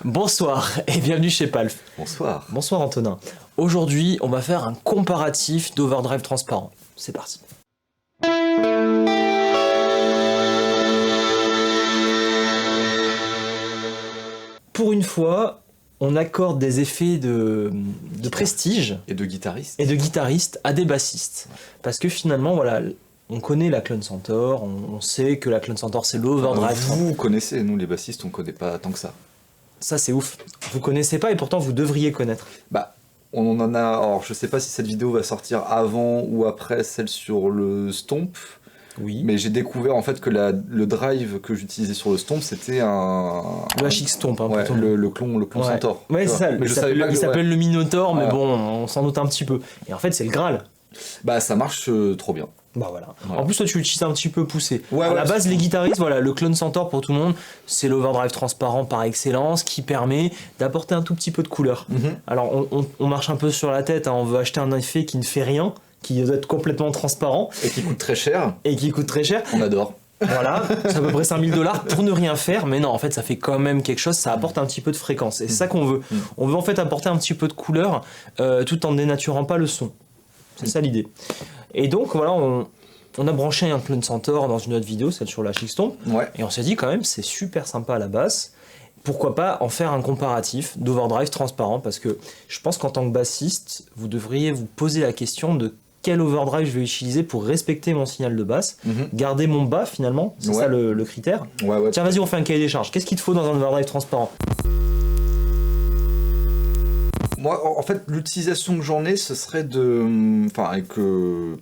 Bonsoir et bienvenue chez Palf. Bonsoir. Bonsoir Antonin. Aujourd'hui, on va faire un comparatif d'overdrive transparent. C'est parti. Pour une fois, on accorde des effets de prestige Et de guitariste. et de guitariste à des bassistes. Parce que finalement, voilà, on connaît la Clone Centaur, on sait que la Clone Centaur c'est l'overdrive. Vous connaissez, nous les bassistes, on connaît pas tant que ça. Ça c'est ouf. Vous connaissez pas et pourtant vous devriez connaître. Bah, on en a. Alors, je sais pas si cette vidéo va sortir avant ou après celle sur le Stomp, Oui. mais j'ai découvert en fait que le drive que j'utilisais sur le Stomp, c'était Le HX Stomp, hein, ouais, pour tout le clon Ouais. Centaur. Ouais, tu c'est vois. ça. Mais Il je savais s'appelle pas que- il s'appelle ouais. le Minotaur, mais Ouais. bon, on s'en doute un petit peu. Et en fait, c'est le Graal. Bah, ça marche trop bien. Bah voilà. Voilà. En plus, toi, tu l'utilises un petit peu poussé. Ouais, à la ouais, base, les guitaristes, voilà, le Clone Centaur pour tout le monde, c'est l'overdrive transparent par excellence qui permet d'apporter un tout petit peu de couleur. Alors, on marche un peu sur la tête, hein, on veut acheter un effet qui ne fait rien, qui doit être complètement transparent Et qui coûte très cher. et qui coûte très cher. On adore. Voilà, c'est à peu près 5000$ pour ne rien faire, mais non, en fait, ça fait quand même quelque chose, ça apporte un petit peu de fréquence. Et c'est ça qu'on veut. On veut en fait apporter un petit peu de couleur tout en dénaturant pas le son. C'est ça l'idée. Et donc, voilà, on a branché un Clone Centaur dans une autre vidéo, celle sur la HX Stomp, Ouais. et on s'est dit quand même, c'est super sympa à la basse. Pourquoi pas en faire un comparatif d'overdrive transparent, parce que je pense qu'en tant que bassiste, vous devriez vous poser la question de quel overdrive je vais utiliser pour respecter mon signal de basse, garder mon bas finalement, c'est Ouais. ça le critère. Ouais. Tiens, vas-y, on fait un cahier des charges. Qu'est-ce qu'il te faut dans un overdrive transparent? Moi, en fait, l'utilisation que j'en ai, ce serait de. Enfin,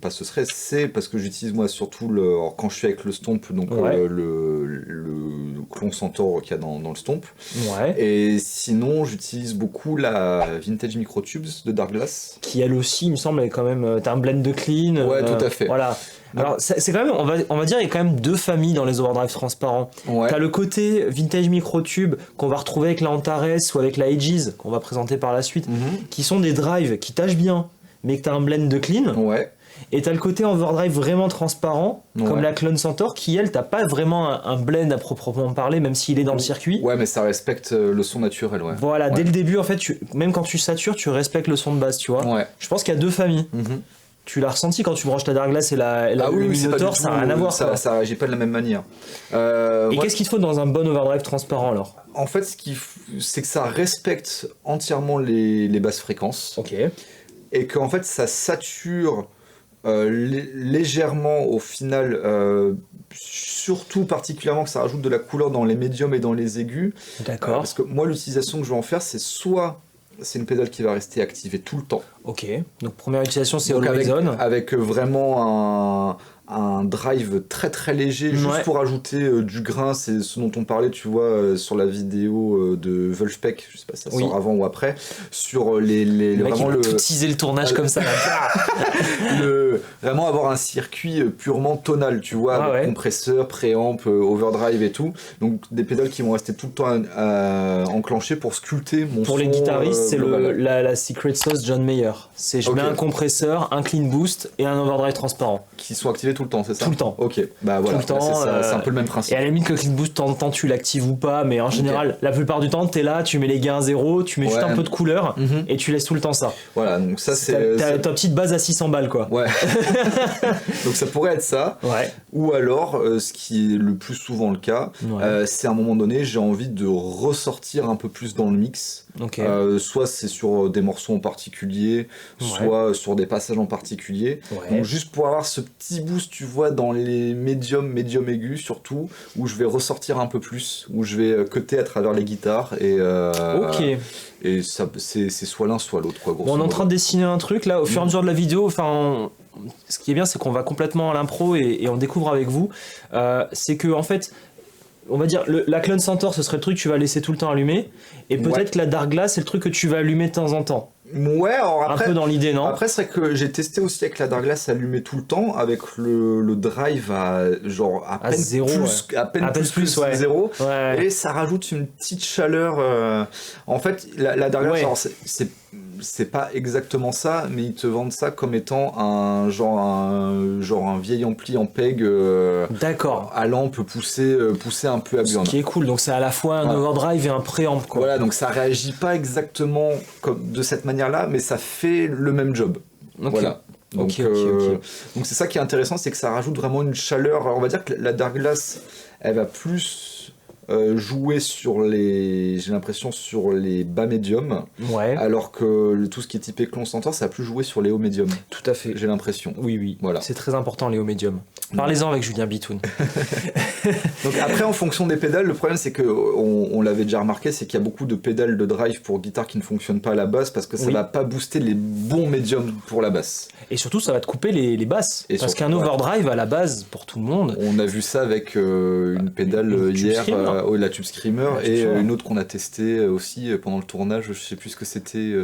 pas ce serait, c'est parce que j'utilise moi surtout alors, quand je suis avec le Stomp, donc Ouais. le Clone Centaur qu'il y a dans le Stomp. Ouais. Et sinon, j'utilise beaucoup la Vintage Microtubes de Darkglass. Qui elle aussi, il me semble, est quand même. T'as un blend de clean. Ouais, tout à fait. Voilà. Alors, c'est quand même, on va dire, il y a quand même deux familles dans les overdrives transparents. Ouais. T'as le côté vintage microtube qu'on va retrouver avec la Antares ou avec la Aegis, qu'on va présenter par la suite, qui sont des drives qui tâchent bien, mais que t'as un blend de clean. Ouais. Et t'as le côté overdrive vraiment transparent, comme Ouais. la Clone Centaur, qui elle, t'as pas vraiment un blend à proprement parler, même s'il est dans le circuit. Ouais, mais ça respecte le son naturel, ouais. Voilà, Ouais. dès le début, en fait, même quand tu satures, tu respectes le son de base, tu vois. Ouais. Je pense qu'il y a deux familles. Tu l'as ressenti quand tu branches ta Darkglass et la Ah le oui, c'est pas du Minotaur, tout, ça n'a rien à voir. quoi. ça réagit pas de la même manière. Et Moi, qu'est-ce qu'il te faut dans un bon overdrive transparent alors? en fait, c'est que ça respecte entièrement les basses fréquences. Ok. Et qu'en fait ça sature légèrement au final, surtout particulièrement que ça rajoute de la couleur dans les médiums et dans les aigus. D'accord. Parce que moi l'utilisation que je vais en faire, c'est soit c'est une pédale qui va rester activée tout le temps, Ok. Donc première utilisation, c'est donc Always On. avec vraiment un drive très très léger, juste Ouais. pour ajouter du grain. C'est ce dont on parlait, tu vois, sur la vidéo de Wolfpack, je sais pas si ça Oui. sort avant ou après, sur les Le mec, vraiment il va tout teaser le tournage comme ça. vraiment avoir un circuit purement tonal, tu vois, Ah avec ouais. compresseur, préamp, overdrive et tout. Donc des pédales qui vont rester tout le temps enclenchées pour sculpter mon son. Pour les guitaristes, c'est global. la secret sauce John Mayer. C'est je Ok. mets un compresseur, un clean boost et un overdrive transparent. Qui sont activés tout le temps, c'est ça? Tout le temps. Ok, bah voilà, Tout le temps, c'est ça, c'est un peu le même principe. Et à la limite, le clean boost, de temps en temps, tu l'actives ou pas, mais en général, la plupart du temps, t'es là, tu mets les gains à zéro, tu mets juste Ouais. un peu de couleur Mhm. et tu laisses tout le temps ça. Voilà, donc ça T'as c'est... ta petite base à 600 balles, quoi. Ouais. Donc ça pourrait être ça. Ouais. Ou alors, ce qui est le plus souvent le cas, Ouais. c'est à un moment donné, j'ai envie de ressortir un peu plus dans le mix. Ok. Soit c'est sur des morceaux en particulier, Ouais. soit sur des passages en particulier. Ouais. Donc juste pour avoir ce petit boost, tu vois, dans les médium aigus surtout, où je vais ressortir un peu plus, où je vais cutter à travers les guitares Ok. et ça, c'est soit l'un soit l'autre, quoi. Bon, on est en train de dessiner un truc là, au fur et à mesure de la vidéo. Enfin, ce qui est bien, c'est qu'on va complètement à l'impro et on découvre avec vous. C'est que en fait, on va dire la Clone Centaur, ce serait le truc que tu vas laisser tout le temps allumé, et peut-être Ouais. que la Darkglass, c'est le truc que tu vas allumer de temps en temps. Ouais, alors Un après, peu dans l'idée, non? après c'est vrai que j'ai testé aussi avec la Darkglass allumée tout le temps, avec le drive à genre à peine zéro, plus, à peine plus, ouais. zéro. Ouais. Et ça rajoute une petite chaleur. En fait, la Darkglass, Ouais. alors, c'est pas exactement ça, mais ils te vendent ça comme étant un vieil ampli en PEG D'accord. allant peut pousser un peu à Ce burn. qui est cool, donc c'est à la fois un overdrive et un préamp, quoi. Voilà, donc ça réagit pas exactement comme de cette manière-là, mais ça fait le même job. Ok. Voilà. Donc, Ok. donc c'est ça qui est intéressant, c'est que ça rajoute vraiment une chaleur. Alors on va dire que la Dark Glass, elle va plus jouer j'ai l'impression sur les bas médiums, Ouais, alors que tout ce qui est typé Clone Centaur, ça va plus jouer sur les hauts médiums. tout à fait. J'ai l'impression. Oui. Voilà. C'est très important, les hauts médiums. Parlez-en avec Julien Bitoun. Donc après, en fonction des pédales, le problème c'est que on l'avait déjà remarqué, c'est qu'il y a beaucoup de pédales de drive pour guitare qui ne fonctionnent pas à la basse parce que ça va pas booster les bons médiums pour la basse. Et surtout, ça va te couper les basses. Et parce surtout, qu'un overdrive, à la base, pour tout le monde... On a vu ça avec une pédale Tube hier, Screamer. la Tube Screamer, et une autre qu'on a testée aussi pendant le tournage, je sais plus ce que c'était.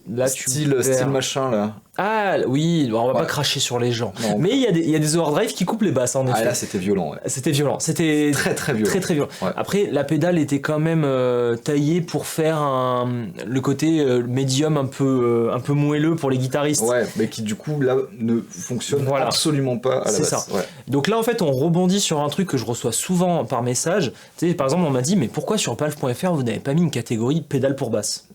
Là, tu style machin là. Ah oui, on va pas cracher sur les gens. Non, mais il y a des overdrives qui coupent les basses, en effet. Ah là c'était violent. Ouais. C'était violent. C'était Très violent. Très violent. Ouais. Après, la pédale était quand même taillée pour faire le côté médium un peu moelleux pour les guitaristes. Ouais, mais qui du coup là ne fonctionne absolument pas à la C'est basse. ça. Ouais. Donc là, en fait, on rebondit sur un truc que je reçois souvent par message. Tu sais, par exemple, on m'a dit, mais pourquoi sur palf.fr vous n'avez pas mis une catégorie pédale pour basse ?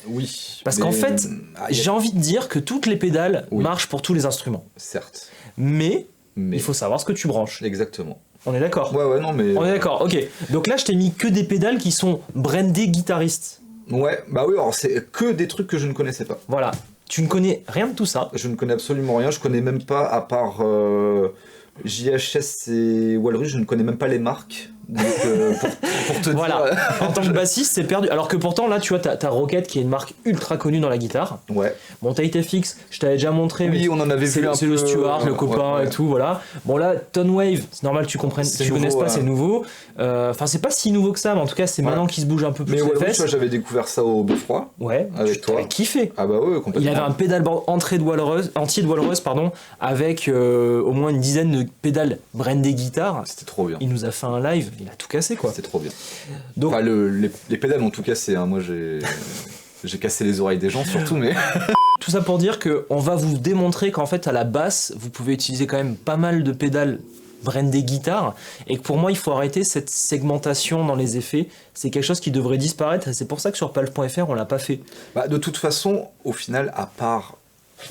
Oui. Parce qu'en fait, j'ai envie de dire que toutes les pédales marchent pour tous les instruments. Certes. Mais il faut savoir ce que tu branches. Exactement. On est d'accord ? Ouais, non, mais. On est d'accord, ok. Donc là, je t'ai mis que des pédales qui sont brandées guitaristes. Ouais, bah oui, alors c'est que des trucs que je ne connaissais pas. Voilà. Tu ne connais rien de tout ça. Je ne connais absolument rien, je connais même pas, à part JHS et Walrus, je ne connais même pas les marques. Donc, pour te voilà. dire. En tant que bassiste, c'est perdu. Alors que pourtant, là, tu vois, t'as Rocket qui est une marque ultra connue dans la guitare. Ouais. Bon, t'as FX, je t'avais déjà montré. Oui, on en avait vu un peu. C'est le Stuart, le copain et tout, voilà. Bon, là, Tonewave, c'est normal, tu connaisses pas, c'est nouveau. Enfin, c'est pas si nouveau que ça, mais en tout cas, c'est maintenant qu'il se bouge un peu plus. Mais les Walrus, fesses. tu vois, j'avais découvert ça au Beffroi. Ouais, avec toi. T'avais kiffé. Ah bah ouais, complètement. Il avait un pédalboard entier de Walrus, pardon, avec au moins une dizaine de pédales brandées guitare. C'était trop bien. Il nous a fait un live, il a tout cassé, quoi. C'était trop bien. Donc, enfin, les pédales ont tout cassé, hein. Moi j'ai cassé les oreilles des gens surtout, mais... Tout ça pour dire qu'on va vous démontrer qu'en fait à la basse, vous pouvez utiliser quand même pas mal de pédales brandées guitare, et que pour moi il faut arrêter cette segmentation dans les effets. C'est quelque chose qui devrait disparaître, et c'est pour ça que sur palf.fr on l'a pas fait. Bah, de toute façon, au final, à part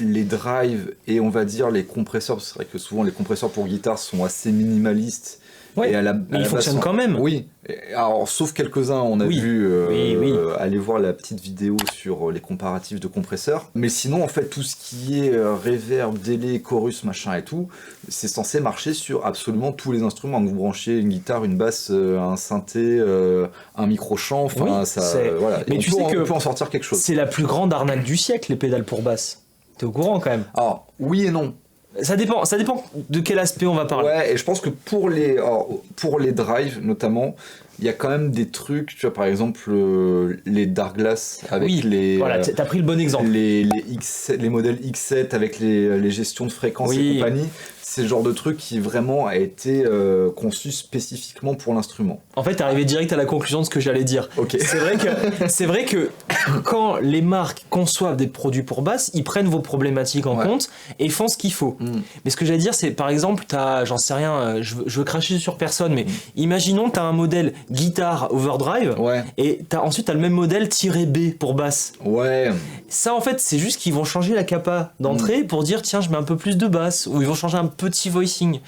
les drives et on va dire les compresseurs, c'est vrai que souvent les compresseurs pour guitare sont assez minimalistes. Ouais, et mais ils fonctionnent quand même. Oui, alors sauf quelques-uns, on a vu aller voir la petite vidéo sur les comparatifs de compresseurs. Mais sinon, en fait, tout ce qui est reverb, délai, chorus, machin et tout, c'est censé marcher sur absolument tous les instruments. Donc, vous branchez une guitare, une basse, un synthé, un micro-chant, enfin, voilà. Mais on peut en sortir quelque chose. C'est la plus grande arnaque du siècle, les pédales pour basse. T'es au courant quand même? Alors, oui et non. Ça dépend de quel aspect on va parler. Ouais, et je pense que pour les drives notamment, il y a quand même des trucs, tu vois, par exemple les Dark Glass avec les... Voilà, t'as pris le bon exemple. Les modèles X7 avec les gestions de fréquences et compagnie, c'est le genre de truc qui vraiment a été conçu spécifiquement pour l'instrument. En fait, t'es arrivé direct à la conclusion de ce que j'allais dire. Okay. C'est vrai que quand les marques conçoivent des produits pour basse, ils prennent vos problématiques en compte et font ce qu'il faut. Mais ce que j'allais dire, c'est par exemple, j'en sais rien, je veux cracher sur personne, mais imaginons t'as un modèle guitare overdrive et ensuite t'as le même modèle -B pour basse. Ouais. Ça en fait, c'est juste qu'ils vont changer la capa d'entrée pour dire tiens, je mets un peu plus de basse, ou ils vont changer un petit voicing.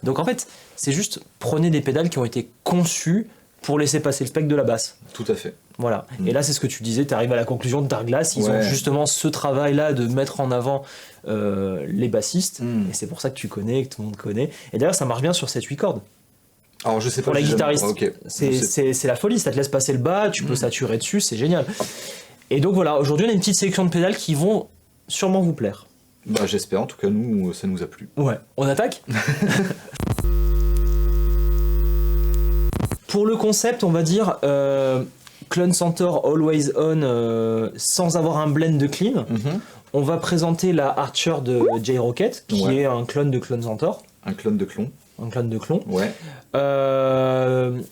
Donc en fait, c'est juste prenez des pédales qui ont été conçues pour laisser passer le spectre de la basse. Tout à fait. Voilà. Et là, c'est ce que tu disais, tu arrives à la conclusion de Dark Glass. Ils ont justement ce travail-là de mettre en avant les bassistes. Et c'est pour ça que tu connais, que tout le monde connaît. Et d'ailleurs, ça marche bien sur 7-8 cordes. Alors, je sais pas. Pour la guitariste. Okay. C'est la folie. Ça te laisse passer le bas, tu peux saturer dessus, c'est génial. Et donc voilà, aujourd'hui, on a une petite sélection de pédales qui vont sûrement vous plaire. Bah, j'espère. En tout cas, nous, ça nous a plu. Ouais. On attaque? Pour le concept, on va dire Clone Centaur Always On sans avoir un blend de clean. On va présenter la Archer de J-Rocket, qui est un clone de Clone Centaur. Un clone de clone. un clone de clon. Ouais.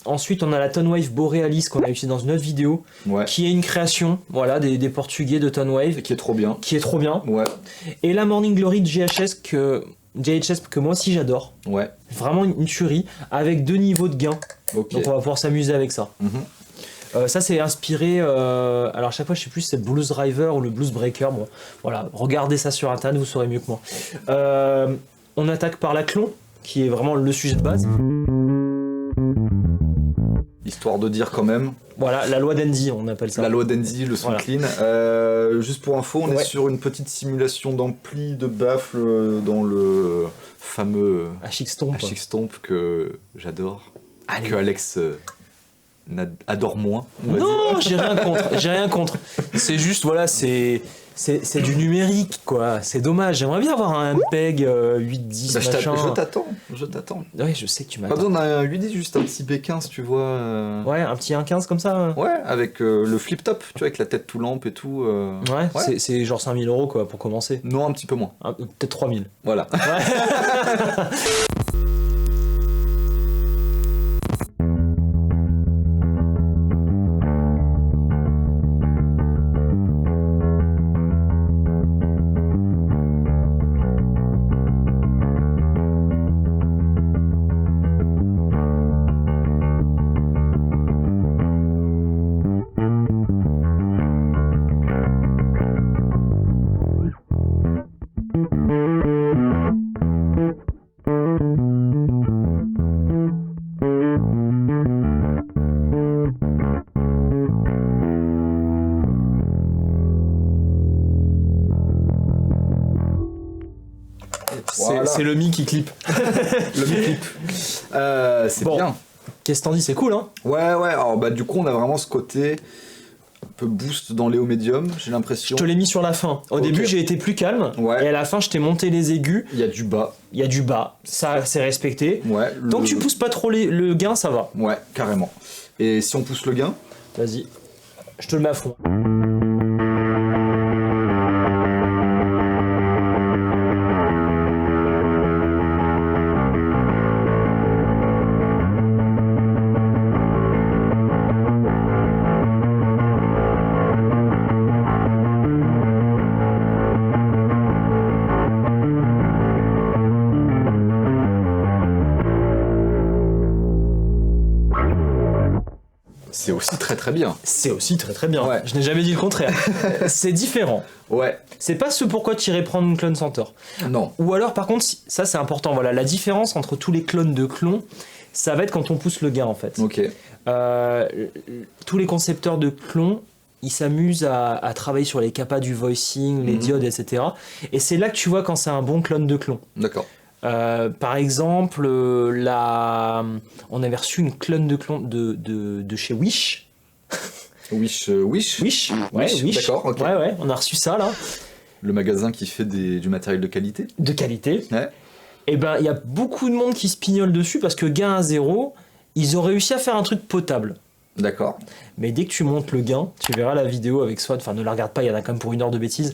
Ensuite, on a la Tonewave Borealis qu'on a utilisée dans une autre vidéo, qui est une création, voilà, des Portugais de Tonewave. Qui est trop bien. Ouais. Et la Morning Glory de GHS que moi aussi j'adore. Ouais. Vraiment une tuerie, avec 2 niveaux de gain. Okay. Donc on va pouvoir s'amuser avec ça. Ça c'est inspiré, alors à chaque fois je sais plus si c'est Blues Driver ou le Blues Breaker, bon voilà, regardez ça sur internet, vous saurez mieux que moi. On attaque par la clon, qui est vraiment le sujet de base. Histoire de dire quand même. Voilà, la loi d'Andy, on appelle ça. La loi d'Andy, le son clean. Juste pour info, on est sur une petite simulation d'ampli de baffle dans le fameux HX Stomp que j'adore. Que Alex adore moins. Non, j'ai rien contre. C'est juste, voilà, c'est du numérique, quoi. C'est dommage. J'aimerais bien avoir un MPEG 810 machin. Je t'attends. Ouais, je sais que tu m'attends. Pas besoin d'un 810, juste un petit B15, tu vois. Ouais, un petit 1.15 comme ça. Ouais, avec le flip top, tu vois, avec la tête tout lampe et tout. Ouais. C'est genre 5 000 € quoi, pour commencer. Non, un petit peu moins. Peut-être 3 000. Voilà. Ouais. C'est le mi qui clip. Le mi clip. C'est bon. Bien. Qu'est-ce que t'en dis, c'est cool, hein? Ouais. Alors du coup, on a vraiment ce côté un peu boost dans les hauts médiums, j'ai l'impression. Je te l'ai mis sur la fin. Au début, j'ai été plus calme. Ouais. Et à la fin, je t'ai monté les aigus. Il y a du bas. Ça, c'est respecté. Ouais. Tant que tu pousses pas trop le gain, ça va. Ouais, carrément. Et si on pousse le gain? Vas-y. Je te le mets à fond. C'est aussi très bien. C'est aussi très bien. Ouais. Je n'ai jamais dit le contraire. C'est différent. Ouais. C'est pas ce pourquoi tu irais prendre une clone Centaur. Non. Ou alors par contre, ça c'est important, voilà, la différence entre tous les clones de clones, ça va être quand on pousse le gain en fait. Ok. Tous les concepteurs de clones, ils s'amusent à travailler sur les capas du voicing, les diodes, etc. Et c'est là que tu vois quand c'est un bon clone de clone. D'accord. Par exemple, on avait reçu une clone de chez Wish. Wish. Ouais, Wish. D'accord, ok. Ouais, on a reçu ça là. Le magasin qui fait du matériel de qualité. De qualité. Ouais. Et ben, il y a beaucoup de monde qui se pignole dessus parce que gain à 0, ils ont réussi à faire un truc potable. D'accord. Mais dès que tu montes le gain, tu verras la vidéo avec Swad, enfin ne la regarde pas, il y en a quand même pour 1 heure de bêtises.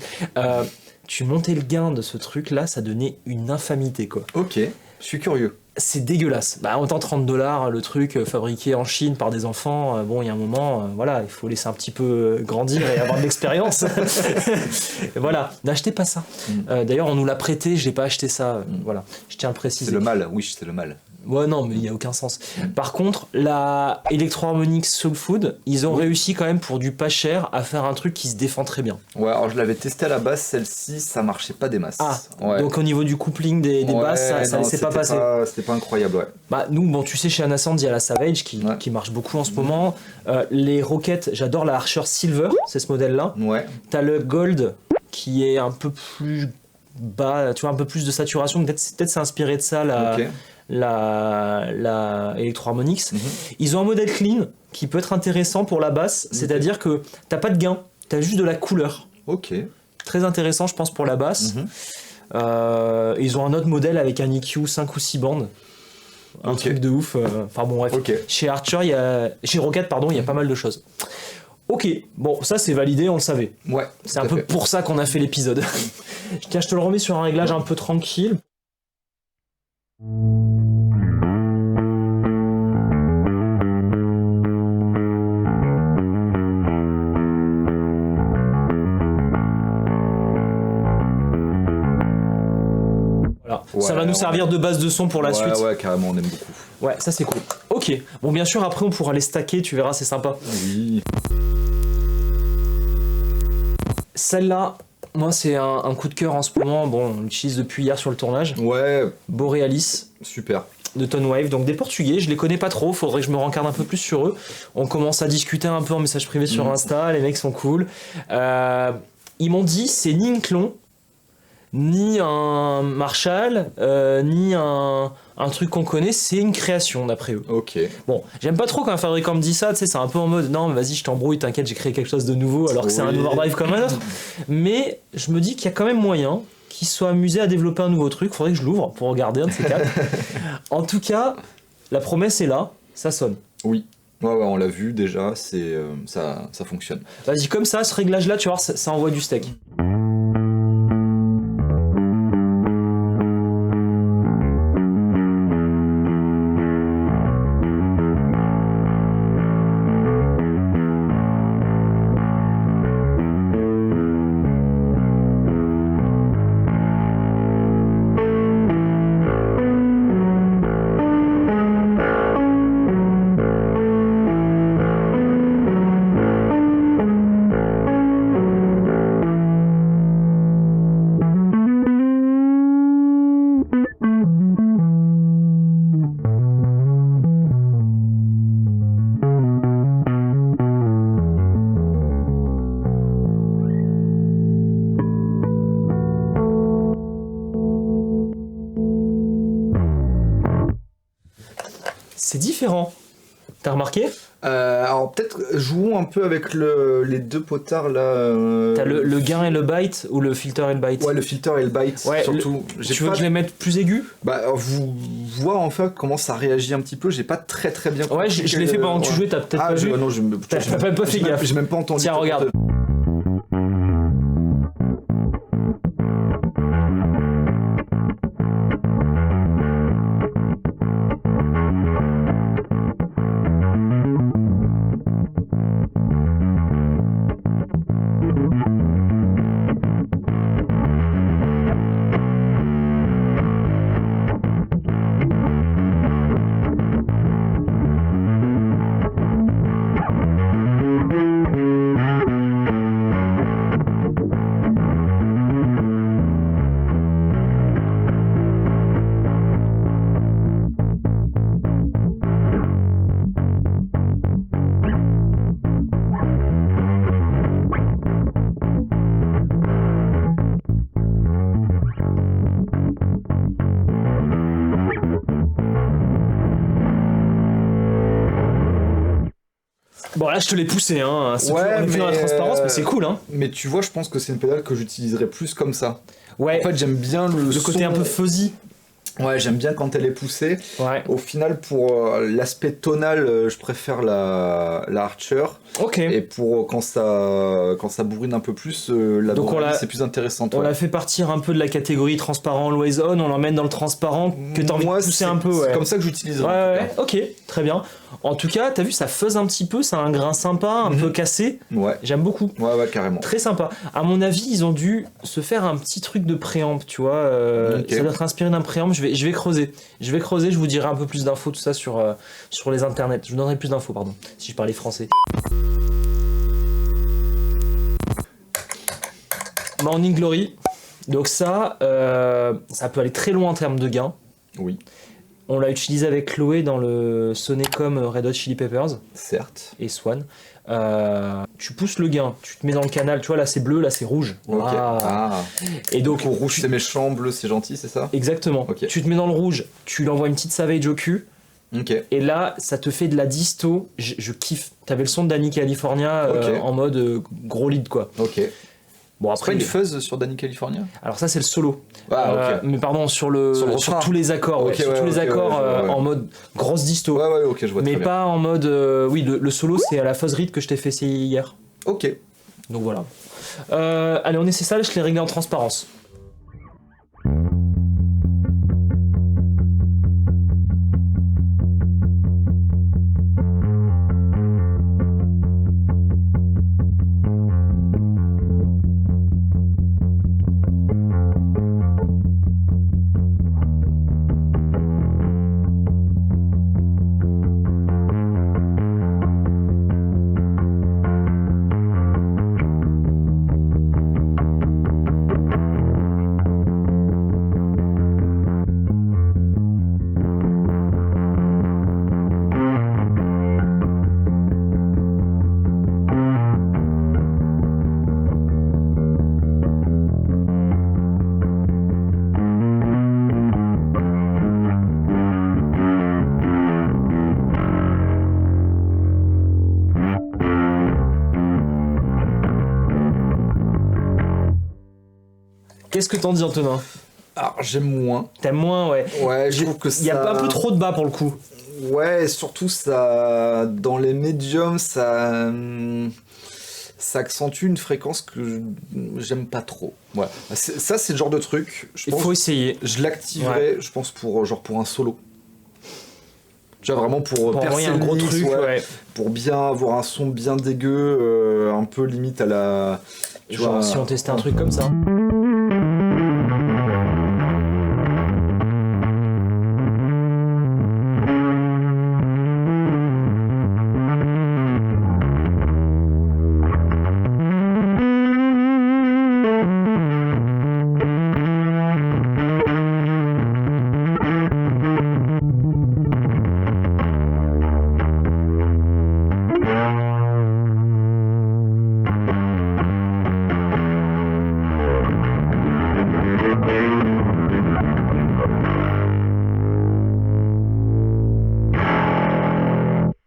Tu montais le gain de ce truc là, ça donnait une infamité quoi. Ok, je suis curieux. C'est dégueulasse. Bah, autant $30 le truc fabriqué en Chine par des enfants. Bon, il y a un moment, voilà, il faut laisser un petit peu grandir et avoir de l'expérience. Voilà, n'achetez pas ça. D'ailleurs, on nous l'a prêté, j'ai pas acheté ça. Voilà, je tiens à le préciser. C'est le mal, Wish, c'est le mal. Ouais, non, mais il n'y a aucun sens. Par contre, la Electro-Harmonix Soul Food, ils ont réussi quand même pour du pas cher à faire un truc qui se défend très bien. Ouais, alors je l'avais testé à la base, celle-ci, ça marchait pas des masses. Ah, ouais. Donc au niveau du coupling des basses, ça s'est pas passé. C'était pas incroyable, ouais. Bah, nous, bon, tu sais, chez Anasand, il y a la Savage qui marche beaucoup en ce moment. Les Rockets, j'adore la Archer Silver, c'est ce modèle-là. Ouais. T'as le Gold qui est un peu plus bas, tu vois, un peu plus de saturation. Peut-être c'est inspiré de ça, la Electro-Harmonix. Ils ont un modèle clean qui peut être intéressant pour la basse, c'est-à-dire que t'as pas de gain, t'as juste de la couleur. Ok. Très intéressant, je pense, pour la basse. Ils ont un autre modèle avec un EQ 5 ou 6 bandes. Un truc de ouf. Enfin bon, bref. Chez chez Rocket, il y a pas mal de choses. Ok, bon, ça c'est validé, on le savait. Ouais. C'est un peu pour ça qu'on a fait l'épisode. Tiens, je te le remets sur un réglage un peu tranquille. voilà. Ça va nous servir de base de son pour la suite. Ouais, carrément, on aime beaucoup. Ouais, ça c'est cool. Ok. Bon, bien sûr, après on pourra les stacker, tu verras, c'est sympa. Oui. Celle-là, moi c'est un coup de cœur en ce moment. Bon, on l'utilise depuis hier sur le tournage. Ouais. Borealis. Super. De Tonewave, donc des Portugais, je les connais pas trop, faudrait que je me rencarde un peu plus sur eux. On commence à discuter un peu en message privé sur Insta, les mecs sont cool. Ils m'ont dit c'est ni une clon, ni un Marshall, ni un truc qu'on connaît, c'est une création d'après eux. Ok. Bon, j'aime pas trop quand un fabricant me dit ça, tu sais, c'est un peu en mode non, mais vas-y, je t'embrouille, t'inquiète, j'ai créé quelque chose de nouveau alors que c'est un overdrive comme un autre. Mais je me dis qu'il y a quand même moyen qu'ils soient amusés à développer un nouveau truc, faudrait que je l'ouvre pour regarder un de ces quatre. En tout cas, la promesse est là, ça sonne. Oui. Ouais, on l'a vu déjà, ça fonctionne. Vas-y, comme ça, ce réglage-là, tu vois, ça envoie du steak. C'est différent. T'as remarqué ? Alors peut-être jouons un peu avec les deux potards là. T'as le gain et le bite ou le filter et le bite ? Ouais, le filter et le bite surtout. Tu veux que je les mette plus aigus ? Bah vous voir en fait comment ça réagit un petit peu, j'ai pas très bien compris. Ouais, je l'ai fait pendant que tu jouais, t'as peut-être pas vu. Non, t'as pas fait gaffe. J'ai même pas entendu. Tiens, regarde. Bon là je te l'ai poussé hein, c'est plus dans la transparence mais c'est cool hein. Mais tu vois je pense que c'est une pédale que j'utiliserais plus comme ça. Ouais. En fait j'aime bien le côté un peu fuzzy. Ouais j'aime bien quand elle est poussée. Ouais. Au final pour l'aspect tonal je préfère la Archer. Ok. Et pour quand ça bourrine un peu plus la Borealis c'est plus intéressant. On l'a fait partir un peu de la catégorie transparent always on l'emmène dans le transparent que t'as envie de pousser un peu. Ouais. C'est comme ça que j'utiliserais. Ouais. Ok très bien. En tout cas, t'as vu, ça fuzz un petit peu, ça a un grain sympa, un peu cassé. Ouais. J'aime beaucoup. Ouais, carrément. Très sympa. À mon avis, ils ont dû se faire un petit truc de préamp, tu vois. Ça doit être inspiré d'un préamp. Je vais creuser. Je vous dirai un peu plus d'infos, tout ça, sur les internets. Je vous donnerai plus d'infos, pardon, si je parlais français. Morning Glory. Donc ça peut aller très loin en termes de gain. Oui. On l'a utilisé avec Chloé dans le Sonecom Red Hot Chili Peppers. Certes. Et Swan. Tu pousses le gain, tu te mets dans le canal, tu vois là c'est bleu, là c'est rouge. Ok. Et donc rouge c'est méchant, bleu c'est gentil, c'est ça ? Exactement. Okay. Tu te mets dans le rouge, tu lui envoies une petite Savage au cul. Okay. Et là ça te fait de la disto, je kiffe. T'avais le son de Danny California en mode gros lead quoi. Ok. Bon, après, une fuzz sur Danny California ? Alors ça c'est le solo. Okay. Mais pardon, sur tous les accords, en mode grosse disto. Ouais, ok, je vois. Mais pas en mode le solo c'est à la fuzz read que je t'ai fait essayer hier. Ok. Donc voilà. Allez, on essaie ça, je l'ai réglé en transparence. Qu'est-ce que t'en dis, Antonin? Alors, j'aime moins. T'aimes moins, ouais. Ouais, je trouve que ça... Il y a un peu trop de bas pour le coup. Ouais, surtout ça... Dans les médiums, ça accentue une fréquence que j'aime pas trop. Ouais. Ça, c'est le genre de truc... Il faut essayer. Je l'activerais, je pense, pour un solo. Déjà vraiment pour percer un gros truc, ouais. Pour bien avoir un son bien dégueu, un peu limite à la... Genre si on testait un truc comme ça.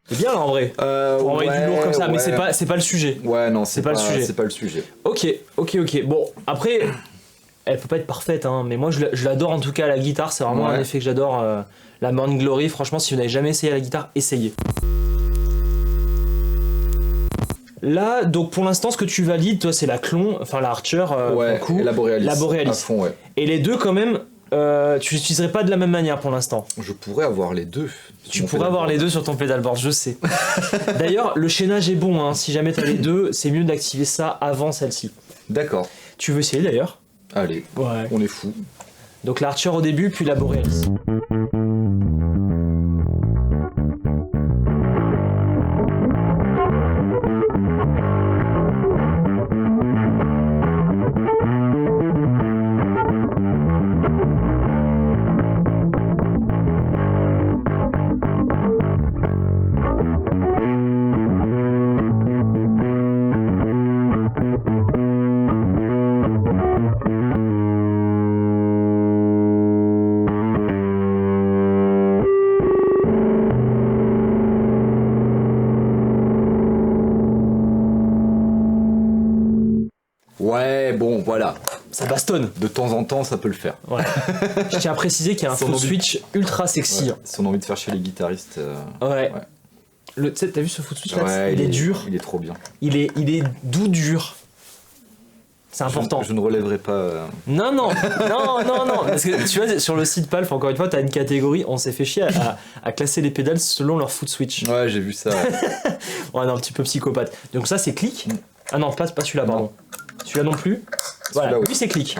C'est bien en vrai. Pour envoyer du lourd comme ça, mais c'est pas le sujet. Ouais, non, c'est pas le sujet. C'est pas le sujet. Ok. Bon, après, elle peut pas être parfaite, hein, mais moi je l'adore en tout cas à la guitare. C'est vraiment un effet que j'adore. La Morning Glory, franchement, si vous n'avez jamais essayé à la guitare, essayez. Là, donc pour l'instant, ce que tu valides, toi, c'est la Klon, enfin la Archer, et la Borealis. La Borealis. À fond, ouais. Et les deux, quand même, tu l'utiliserais pas de la même manière pour l'instant. Je pourrais avoir les deux. Tu pourrais avoir les deux sur ton pedalboard, je sais. D'ailleurs, le chaînage est bon, hein. Si jamais t'as les deux, c'est mieux d'activer ça avant celle-ci. D'accord. Tu veux essayer d'ailleurs? Allez, on est fou. Donc l'Archer au début, puis la Borealis. Ouais, bon, voilà. Ça bastonne. De temps en temps, ça peut le faire. Ouais. Je tiens à préciser qu'il y a un full switch ultra sexy. Ouais, si on a envie de faire chez les guitaristes. Ouais. T'as vu ce foot switch là? Ouais, il est dur. Il est trop bien. Il est doux dur. C'est important. Je ne relèverai pas. Non. Parce que tu vois, sur le site Palf, encore une fois, t'as une catégorie. On s'est fait chier à classer les pédales selon leur foot switch. Ouais, j'ai vu ça. Ouais, non, un petit peu psychopathe. Donc ça, c'est clic. Ah non, pas celui-là, pardon. Celui-là non plus. Voilà, lui c'est clic.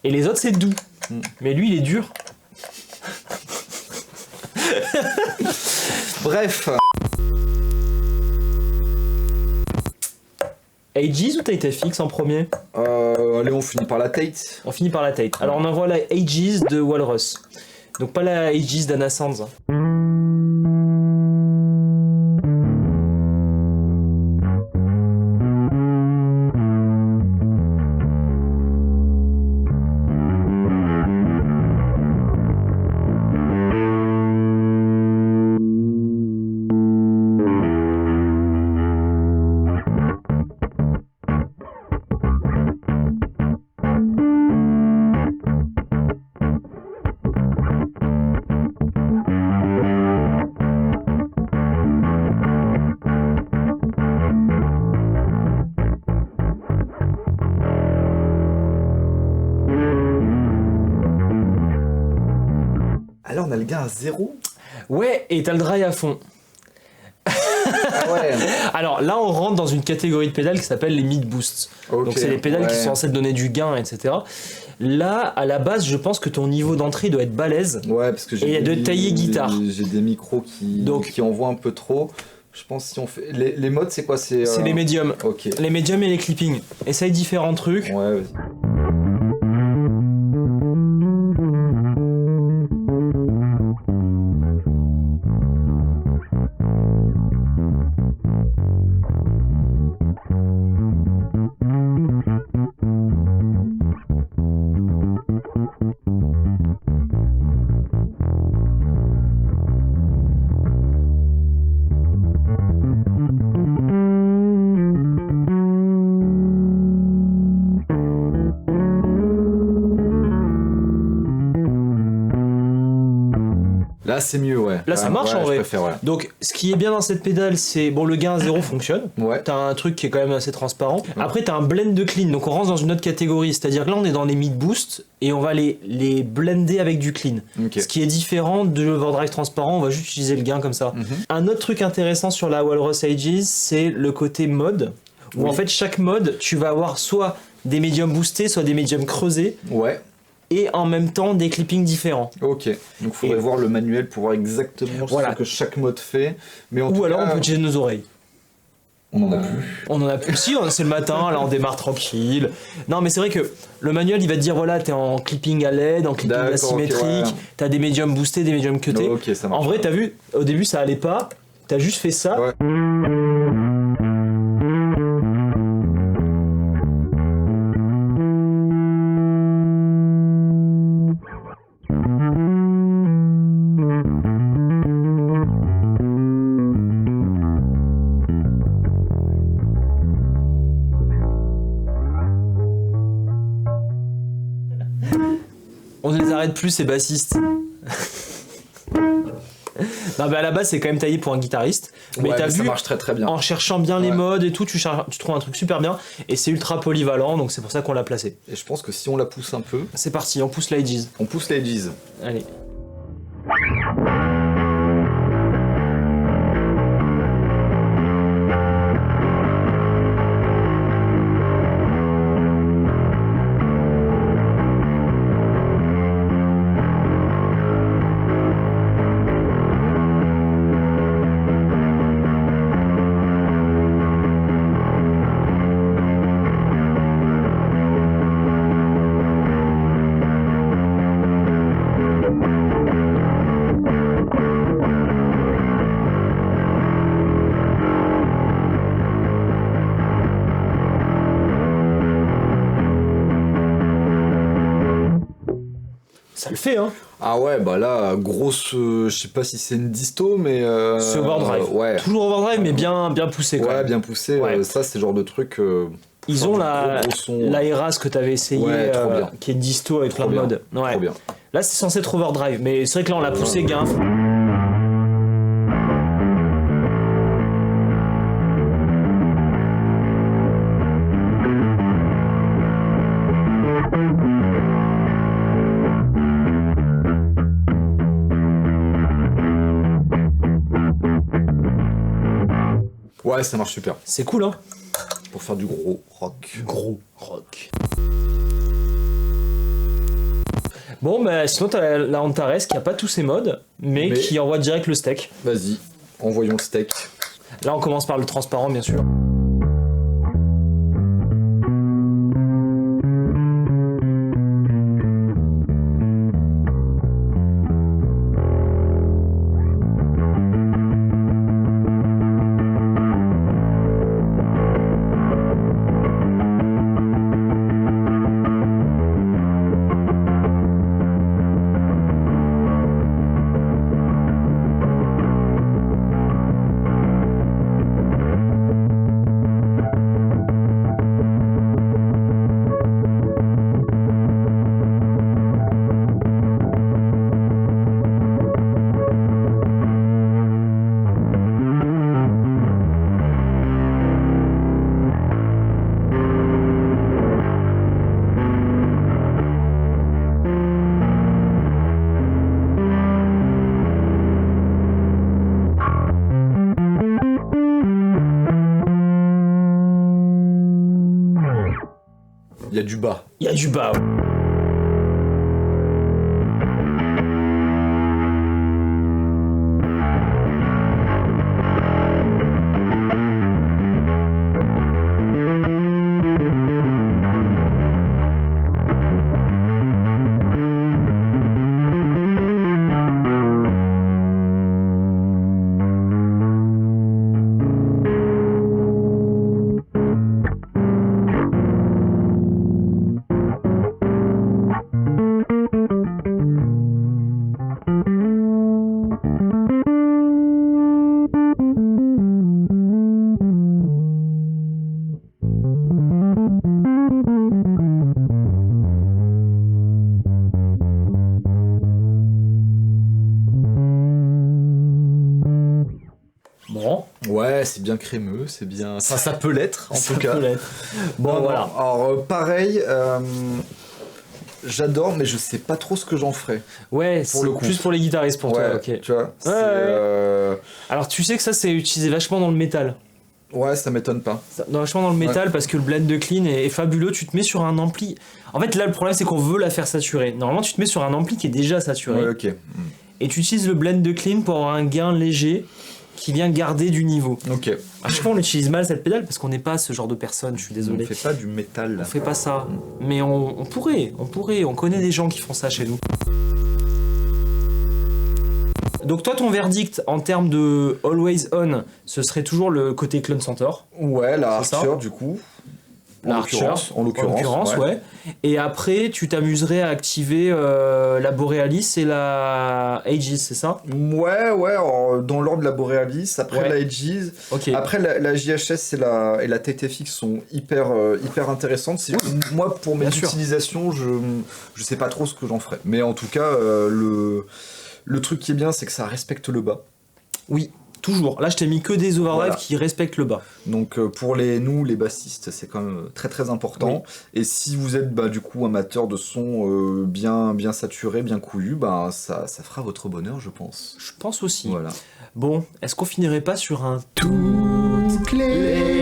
Et les autres c'est doux. Mais lui il est dur. Bref. Aegis ou Tate FX en premier? Allez, on finit par la Tate. On finit par la Tate. Alors on envoie la Aegis de Walrus. Donc pas la Aegis d'Anna Sands. Alors on a le gain à 0. Ouais, et t'as le dry à fond. Ah ouais. Alors là, on rentre dans une catégorie de pédales qui s'appelle les mid boosts. Okay, donc c'est les pédales qui sont censées te donner du gain, etc. Là, à la base, je pense que ton niveau d'entrée doit être balèze. Ouais, parce que j'ai de tailler guitare. J'ai des micros qui envoient un peu trop. Je pense si on fait les modes, c'est quoi? C'est les médiums. Ok. Les médiums et les clippings. Essaye différents trucs. Ouais, vas-y. Là, c'est mieux, ouais. Là, ça marche en vrai. Je préfère, ouais. Donc, ce qui est bien dans cette pédale, c'est bon, le gain à 0 fonctionne. Ouais. T'as un truc qui est quand même assez transparent. Après, t'as un blend de clean. Donc, on rentre dans une autre catégorie. C'est-à-dire que là, on est dans les mid boost et on va les blender avec du clean. Okay. Ce qui est différent de l'overdrive transparent. On va juste utiliser le gain comme ça. Un autre truc intéressant sur la Walrus Aegis, c'est le côté mode. Où en fait, chaque mode, tu vas avoir soit des médiums boostés, soit des médiums creusés. Ouais. Et en même temps des clippings différents. Ok, donc il faudrait voir le manuel pour voir exactement ce que chaque mode fait. Mais Ou alors on peut utiliser nos oreilles. On en a plus. On en a plus. Si, c'est le matin, là on démarre tranquille. Non mais c'est vrai que le manuel il va te dire voilà, t'es en clipping à LED, en clipping asymétrique, t'as des médiums boostés, des médiums cutés. Okay, ça marche. En vrai, t'as vu, au début ça allait pas, t'as juste fait ça. Ouais. On ne les arrête plus ces bassistes. Non mais à la base c'est quand même taillé pour un guitariste. Mais t'as vu, ça marche très très bien. En cherchant bien les modes et tout, tu trouves un truc super bien. Et c'est ultra polyvalent, donc c'est pour ça qu'on l'a placé. Et je pense que si on la pousse un peu... C'est parti, on pousse l'Aegis. On pousse l'Aegis. Allez. Ça le fait, hein. Ah ouais, bah là, grosse... je sais pas si c'est une disto, mais... c'est overdrive. Ouais. Toujours overdrive, mais bien poussé, quand même. Ouais, bien poussé. Ouais. Ça, c'est le genre de truc... Ils ont la Eras que t'avais essayé, qui est disto avec plein de modes. Ouais. Trop bien. Là, c'est censé être overdrive, mais c'est vrai que là, on l'a poussé gain. Ouais, ça marche super. C'est cool, hein. Pour faire du gros rock. Gros rock. Bon, bah sinon t'as la Antares qui a pas tous ses modes, mais qui envoie direct le steak. Vas-y, envoyons le steak. Là on commence par le transparent bien sûr. Il y a du bas. Il y a du bas. bien crémeux, c'est bien... Ça peut l'être, en tout cas. Bon, non, voilà. Alors, pareil... J'adore, mais je sais pas trop ce que j'en ferais. Ouais, c'est plus pour les guitaristes pour toi, ok. Tu vois, Alors tu sais que ça c'est utilisé vachement dans le métal. Ouais, ça m'étonne pas. Vachement dans le métal parce que le blend de clean est fabuleux, tu te mets sur un ampli. En fait là le problème c'est qu'on veut la faire saturer. Normalement tu te mets sur un ampli qui est déjà saturé. Ouais, ok. Et tu utilises le blend de clean pour avoir un gain léger qui vient garder du niveau. Ok. À chaque fois on utilise mal cette pédale parce qu'on n'est pas ce genre de personne, je suis désolé. On fait pas du métal là. On fait pas ça. Mais on pourrait, on connaît des gens qui font ça chez nous. Donc toi ton verdict en termes de Always On, ce serait toujours le côté Clone Centaur. Ouais, la Archer du coup. En l'occurrence, ouais. Et après, tu t'amuserais à activer la Borealis et la Aegis, c'est ça? Ouais, dans l'ordre de la Borealis, après la Aegis. Okay. Après, la JHS et la TTFX sont hyper intéressantes. Moi, pour mes utilisations, je sais pas trop ce que j'en ferais. Mais en tout cas, le truc qui est bien, c'est que ça respecte le bas. Oui. Toujours. Là, je t'ai mis que des overdrive qui respectent le bas. Donc pour nous, les bassistes, c'est quand même très très important. Oui. Et si vous êtes du coup amateur de son bien saturé, bien couillu, ça fera votre bonheur, je pense. Je pense aussi. Voilà. Bon, est-ce qu'on finirait pas sur un toutes les